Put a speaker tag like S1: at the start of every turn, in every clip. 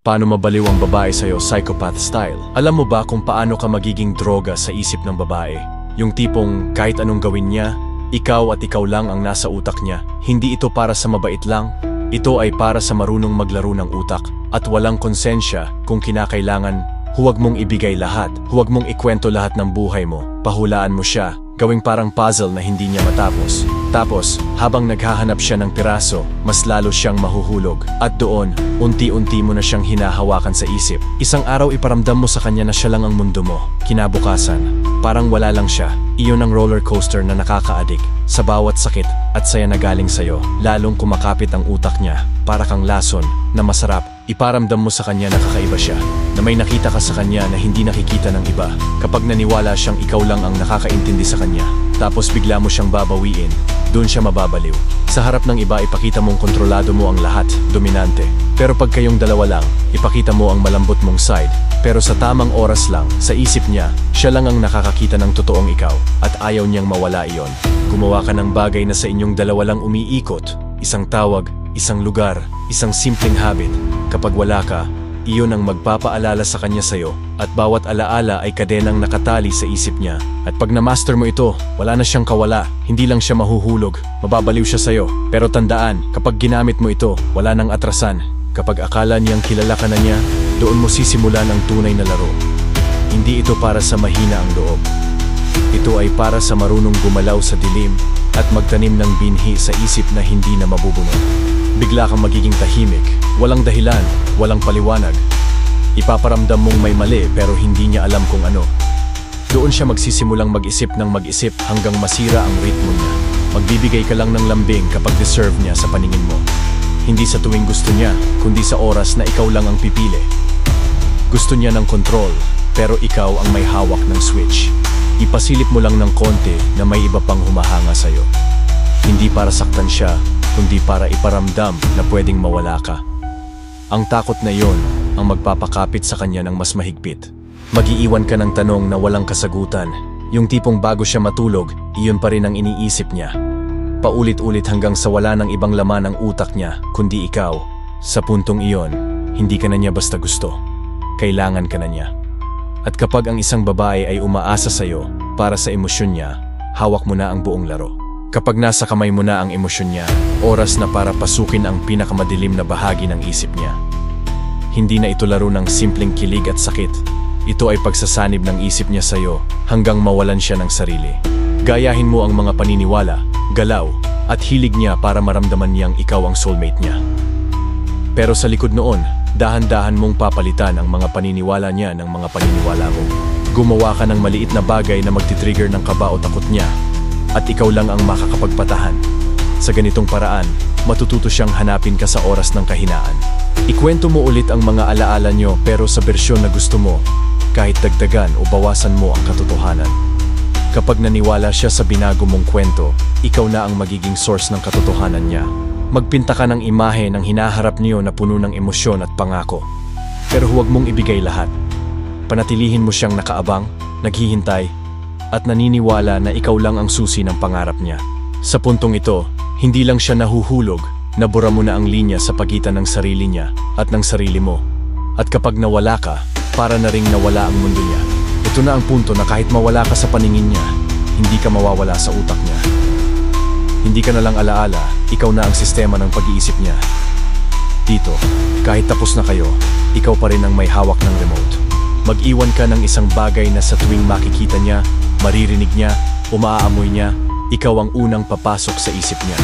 S1: Paano mabaliw ang babae sa'yo, psychopath style? Alam mo ba kung paano ka magiging droga sa isip ng babae? Yung tipong kahit anong gawin niya, ikaw at ikaw lang ang nasa utak niya. Hindi ito para sa mabait lang. Ito ay para sa marunong maglaro ng utak at walang konsensya kung kinakailangan. Huwag mong ibigay lahat. Huwag mong ikwento lahat ng buhay mo. Pahulaan mo siya. Gawing parang puzzle na hindi niya matapos. Tapos, habang naghahanap siya ng piraso, mas lalo siyang mahuhulog. At doon, unti-unti mo na siyang hinahawakan sa isip. Isang araw iparamdam mo sa kanya na siya lang ang mundo mo. Kinabukasan, parang wala lang siya. Iyon ang roller coaster na nakaka-addict. Sa bawat sakit at saya na galing sa'yo, lalong kumakapit ang utak niya. Para kang lason na masarap. Iparamdam mo sa kanya na kakaiba siya, na may nakita ka sa kanya na hindi nakikita ng iba. Kapag naniwala siyang ikaw lang ang nakakaintindi sa kanya, tapos bigla mo siyang babawiin, doon siya mababaliw. Sa harap ng iba, ipakita mong kontrolado mo ang lahat, dominante. Pero pag kayong dalawa lang, ipakita mo ang malambot mong side. Pero sa tamang oras lang, sa isip niya, siya lang ang nakakakita ng totoong ikaw, at ayaw niyang mawala iyon. Gumawa ka ng bagay na sa inyong dalawa lang umiikot, isang tawag, isang lugar, isang simpleng habit. Kapag wala ka, iyon ang magpapaalala sa kanya sa'yo at bawat alaala ay kadenang nakatali sa isip niya. At pag na-master mo ito, wala na siyang kawala, hindi lang siya mahuhulog, mababaliw siya sa'yo. Pero tandaan, kapag ginamit mo ito, wala nang atrasan. Kapag akala niyang kilala ka na niya, doon mo sisimulan ang tunay na laro. Hindi ito para sa mahina ang loob. Ito ay para sa marunong gumalaw sa dilim at magtanim ng binhi sa isip na hindi na mabubunot. Bigla kang magiging tahimik, walang dahilan, walang paliwanag. Ipaparamdam mong may mali pero hindi niya alam kung ano. Doon siya magsisimulang mag-isip ng mag-isip hanggang masira ang ritmo niya. Magbibigay ka lang ng lambing kapag deserve niya sa paningin mo. Hindi sa tuwing gusto niya, kundi sa oras na ikaw lang ang pipili. Gusto niya ng control, pero ikaw ang may hawak ng switch. Ipasilip mo lang ng konti na may iba pang humahanga sa'yo. Hindi para saktan siya, kundi para iparamdam na pwedeng mawala ka. Ang takot na iyon ang magpapakapit sa kanya ng mas mahigpit. Mag-iiwan ka ng tanong na walang kasagutan. Yung tipong bago siya matulog, iyon pa rin ang iniisip niya. Paulit-ulit hanggang sa wala ng ibang laman ang utak niya, kundi ikaw. Sa puntong iyon, hindi ka na niya basta gusto. Kailangan ka na niya. At kapag ang isang babae ay umaasa sa'yo para sa emosyon niya, hawak mo na ang buong laro. Kapag nasa kamay mo na ang emosyon niya, oras na para pasukin ang pinakamadilim na bahagi ng isip niya. Hindi na ito laro ng simpleng kilig at sakit. Ito ay pagsasanib ng isip niya sa'yo hanggang mawalan siya ng sarili. Gayahin mo ang mga paniniwala, galaw, at hilig niya para maramdaman niyang ikaw ang soulmate niya. Pero sa likod noon, dahan-dahan mong papalitan ang mga paniniwala niya ng mga paniniwala mo. Gumawa ka ng maliit na bagay na magtitrigger ng kaba o takot niya. At ikaw lang ang makakapagpatahan. Sa ganitong paraan, matututo siyang hanapin ka sa oras ng kahinaan. Ikwento mo ulit ang mga alaala niyo pero sa bersyon na gusto mo, kahit dagdagan o bawasan mo ang katotohanan. Kapag naniwala siya sa binago mong kwento, ikaw na ang magiging source ng katotohanan niya. Magpinta ka ng imahe ng hinaharap niyo na puno ng emosyon at pangako. Pero huwag mong ibigay lahat. Panatilihin mo siyang nakaabang, naghihintay, at naniniwala na ikaw lang ang susi ng pangarap niya. Sa puntong ito, hindi lang siya nahuhulog, nabura mo na ang linya sa pagitan ng sarili niya at ng sarili mo. At kapag nawala ka, para na ring nawala ang mundo niya. Ito na ang punto na kahit mawala ka sa paningin niya, hindi ka mawawala sa utak niya. Hindi ka na lang alaala, ikaw na ang sistema ng pag-iisip niya. Dito, kahit tapos na kayo, ikaw pa rin ang may hawak ng remote. Mag-iwan ka ng isang bagay na sa tuwing makikita niya, maririnig niya, o maaamoy niya, ikaw ang unang papasok sa isip niya.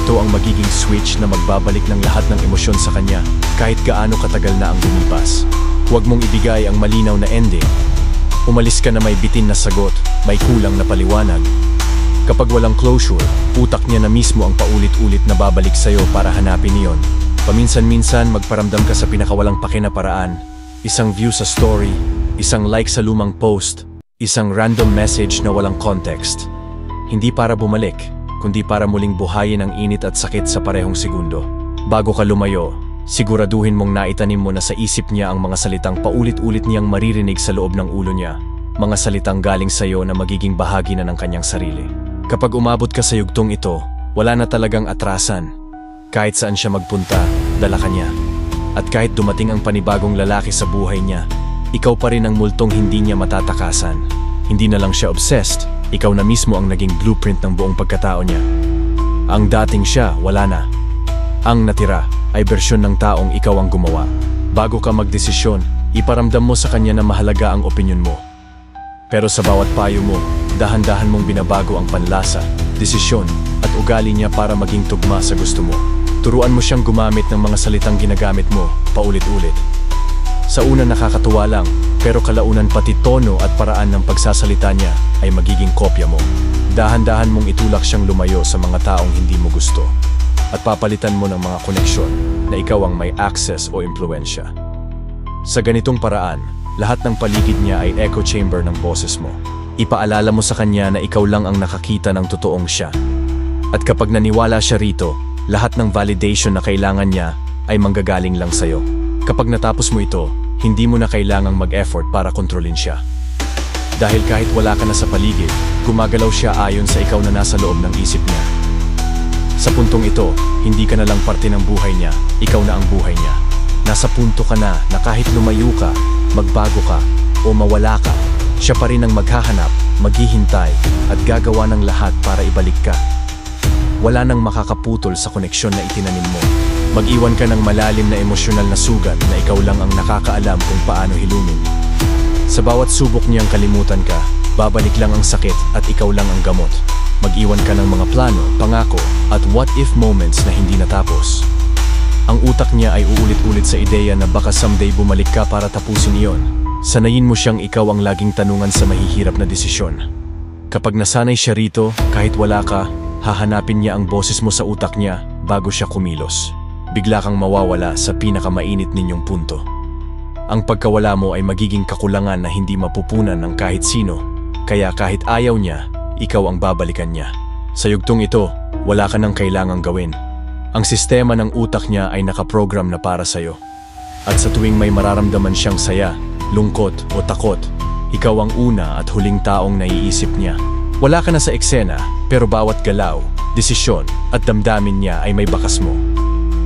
S1: Ito ang magiging switch na magbabalik ng lahat ng emosyon sa kanya kahit gaano katagal na ang lumipas. Huwag mong ibigay ang malinaw na ending. Umalis ka na may bitin na sagot, may kulang na paliwanag. Kapag walang closure, utak niya na mismo ang paulit-ulit na babalik sa'yo para hanapin iyon. Paminsan-minsan magparamdam ka sa pinakawalang pake na paraan. Isang view sa story, isang like sa lumang post, isang random message na walang context. Hindi para bumalik, kundi para muling buhayin ang init at sakit sa parehong segundo. Bago ka lumayo, siguraduhin mong naitanim mo na sa isip niya ang mga salitang paulit-ulit niyang maririnig sa loob ng ulo niya. Mga salitang galing sa'yo na magiging bahagi na ng kanyang sarili. Kapag umabot ka sa yugtong ito, wala na talagang atrasan. Kahit saan siya magpunta, dala ka niya. At kahit dumating ang panibagong lalaki sa buhay niya, ikaw pa rin ang multong hindi niya matatakasan. Hindi na lang siya obsessed, ikaw na mismo ang naging blueprint ng buong pagkatao niya. Ang dating siya, wala na. Ang natira ay bersyon ng taong ikaw ang gumawa. Bago ka magdesisyon, iparamdam mo sa kanya na mahalaga ang opinyon mo. Pero sa bawat payo mo, dahan-dahan mong binabago ang panlasa, desisyon, at ugali niya para maging tugma sa gusto mo. Turuan mo siyang gumamit ng mga salitang ginagamit mo, paulit-ulit. Sa una nakakatuwa lang, pero kalaunan pati tono at paraan ng pagsasalita niya ay magiging kopya mo. Dahan-dahan mong itulak siyang lumayo sa mga taong hindi mo gusto. At papalitan mo ng mga koneksyon na ikaw ang may access o impluensya. Sa ganitong paraan, lahat ng paligid niya ay echo chamber ng boses mo. Ipaalala mo sa kanya na ikaw lang ang nakakita ng totoong siya. At kapag naniwala siya rito, lahat ng validation na kailangan niya ay manggagaling lang sa'yo. Kapag natapos mo ito, hindi mo na kailangang mag-effort para kontrolin siya. Dahil kahit wala ka na sa paligid, gumagalaw siya ayon sa ikaw na nasa loob ng isip niya. Sa puntong ito, hindi ka na lang parte ng buhay niya, ikaw na ang buhay niya. Nasa punto ka na kahit lumayo ka, magbago ka, o mawala ka, siya pa rin ang maghahanap, maghihintay, at gagawa ng lahat para ibalik ka. Wala nang makakaputol sa koneksyon na itinanim mo. Mag-iwan ka ng malalim na emosyonal na sugat na ikaw lang ang nakakaalam kung paano hilumin. Sa bawat subok niyang kalimutan ka, babalik lang ang sakit at ikaw lang ang gamot. Mag-iwan ka ng mga plano, pangako, at what-if moments na hindi natapos. Ang utak niya ay uulit-ulit sa ideya na baka someday bumalik ka para tapusin iyon. Sanayin mo siyang ikaw ang laging tanungan sa mahihirap na desisyon. Kapag nasanay siya rito, kahit wala ka, hahanapin niya ang boses mo sa utak niya bago siya kumilos. Bigla kang mawawala sa pinakamainit ninyong punto. Ang pagkawala mo ay magiging kakulangan na hindi mapupunan ng kahit sino, kaya kahit ayaw niya, ikaw ang babalikan niya. Sa yugtong ito, wala ka nang kailangang gawin. Ang sistema ng utak niya ay nakaprogram na para sa'yo. At sa tuwing may mararamdaman siyang saya, lungkot o takot, ikaw ang una at huling taong naiisip niya. Wala ka na sa eksena, pero bawat galaw, desisyon at damdamin niya ay may bakas mo.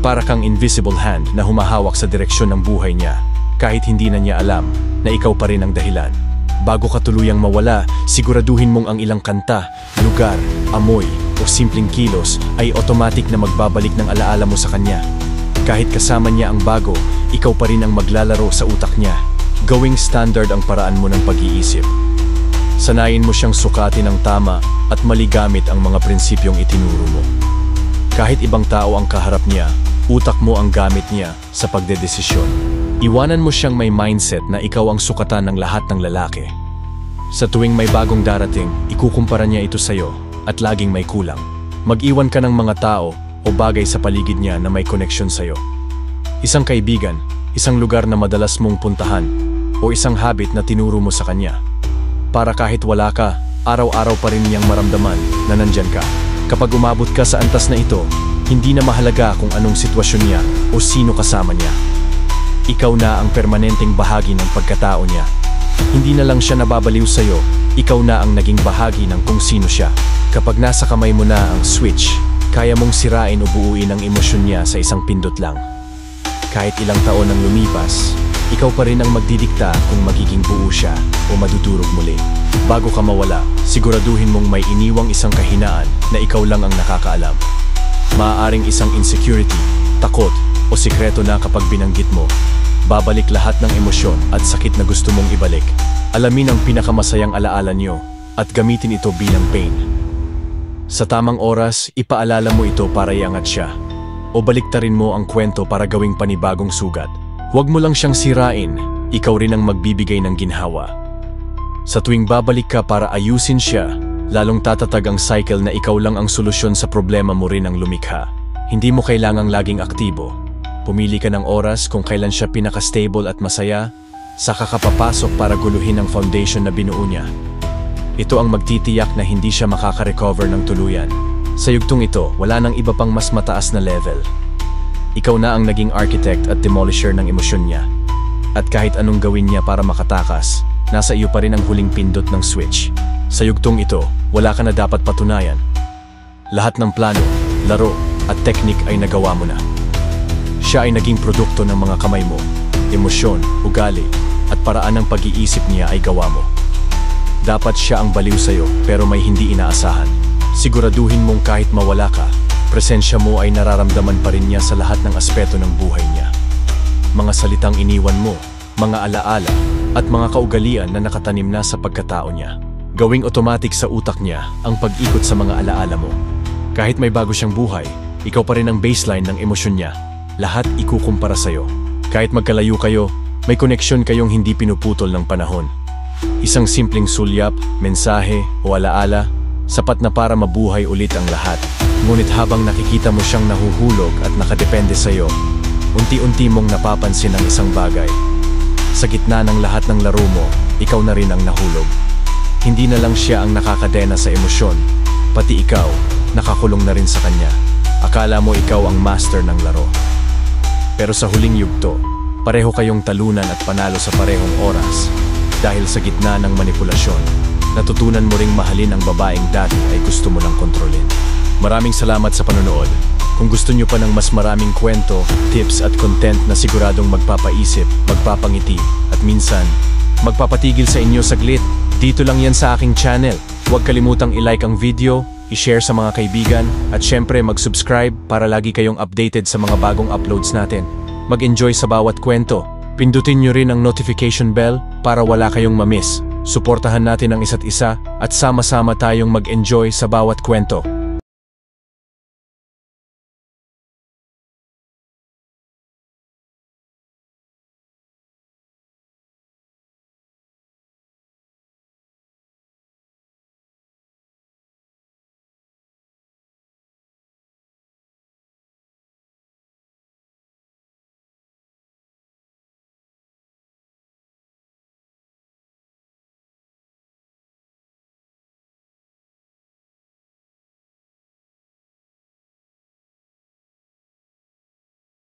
S1: Para kang invisible hand na humahawak sa direksyon ng buhay niya, kahit hindi na niya alam na ikaw pa rin ang dahilan. Bago ka tuluyang mawala, siguraduhin mong ang ilang kanta, lugar, amoy o simpleng kilos ay automatic na magbabalik ng alaala mo sa kanya. Kahit kasama niya ang bago, ikaw pa rin ang maglalaro sa utak niya. Gawing standard ang paraan mo ng pag-iisip. Sanayin mo siyang sukatin ng tama at maligamit ang mga prinsipyong itinuro mo. Kahit ibang tao ang kaharap niya, utak mo ang gamit niya sa pagdedesisyon. Iwanan mo siyang may mindset na ikaw ang sukatan ng lahat ng lalaki. Sa tuwing may bagong darating, ikukumpara niya ito sa'yo at laging may kulang. Mag-iwan ka ng mga tao o bagay sa paligid niya na may koneksyon sa'yo. Isang kaibigan, isang lugar na madalas mong puntahan, o isang habit na tinuro mo sa kanya. Para kahit wala ka, araw-araw pa rin niyang maramdaman na nandyan ka. Kapag umabot ka sa antas na ito, hindi na mahalaga kung anong sitwasyon niya o sino kasama niya. Ikaw na ang permanenteng bahagi ng pagkatao niya. Hindi na lang siya nababaliw sa'yo, ikaw na ang naging bahagi ng kung sino siya. Kapag nasa kamay mo na ang switch, kaya mong sirain o buuin ang emosyon niya sa isang pindot lang. Kahit ilang taon ang lumipas, ikaw pa rin ang magdidikta kung magiging buo siya o madudurog muli. Bago ka mawala, siguraduhin mong may iniwang isang kahinaan na ikaw lang ang nakakaalam. Maaaring isang insecurity, takot, o sikreto na kapag binanggit mo, babalik lahat ng emosyon at sakit na gusto mong ibalik. Alamin ang pinakamasayang alaala niyo at gamitin ito bilang pain. Sa tamang oras, ipaalala mo ito para iangat siya. O baliktarin mo ang kwento para gawing panibagong sugat. Huwag mo lang siyang sirain, ikaw rin ang magbibigay ng ginhawa. Sa tuwing babalik ka para ayusin siya, lalong tatatag ang cycle na ikaw lang ang solusyon sa problema mo rin ang lumikha. Hindi mo kailangang laging aktibo. Pumili ka ng oras kung kailan siya pinaka-stable at masaya, saka ka papasok para guluhin ang foundation na binuo niya. Ito ang magtitiyak na hindi siya makaka-recover ng tuluyan. Sa yugtong ito, wala nang iba pang mas mataas na level. Ikaw na ang naging architect at demolisher ng emosyon niya. At kahit anong gawin niya para makatakas, nasa iyo pa rin ang huling pindot ng switch. Sa yugtong ito, wala ka na dapat patunayan. Lahat ng plano, laro, at teknik ay nagawa mo na. Siya ay naging produkto ng mga kamay mo. Emosyon, ugali, at paraan ng pag-iisip niya ay gawa mo. Dapat siya ang baliw sa'yo pero may hindi inaasahan. Siguraduhin mong kahit mawala ka, presensya mo ay nararamdaman pa rin niya sa lahat ng aspeto ng buhay niya. Mga salitang iniwan mo, mga alaala, at mga kaugalian na nakatanim na sa pagkatao niya. Gawing automatic sa utak niya ang pag-ikot sa mga alaala mo. Kahit may bago siyang buhay, ikaw pa rin ang baseline ng emosyon niya. Lahat ikukumpara sa'yo. Kahit magkalayo kayo, may koneksyon kayong hindi pinuputol ng panahon. Isang simpleng sulyap, mensahe o alaala, sapat na para mabuhay ulit ang lahat. Ngunit habang nakikita mo siyang nahuhulog at nakadepende sa'yo, unti-unti mong napapansin ang isang bagay. Sa gitna ng lahat ng laro mo, ikaw na rin ang nahulog. Hindi na lang siya ang nakakadena sa emosyon, pati ikaw, nakakulong na rin sa kanya. Akala mo ikaw ang master ng laro. Pero sa huling yugto, pareho kayong talunan at panalo sa parehong oras. Dahil sa gitna ng manipulasyon, natutunan mo ring mahalin ang babaeng dati ay gusto mo lang kontrolin. Maraming salamat sa panonood. Kung gusto nyo pa ng mas maraming kwento, tips at content na siguradong magpapaisip, magpapangiti, at minsan, magpapatigil sa inyo saglit, dito lang yan sa aking channel. Huwag kalimutang i-like ang video, i-share sa mga kaibigan, at syempre mag-subscribe para lagi kayong updated sa mga bagong uploads natin. Mag-enjoy sa bawat kwento. Pindutin nyo rin ang notification bell para wala kayong mamiss. Suportahan natin ang isa't isa at sama-sama tayong mag-enjoy sa bawat kwento.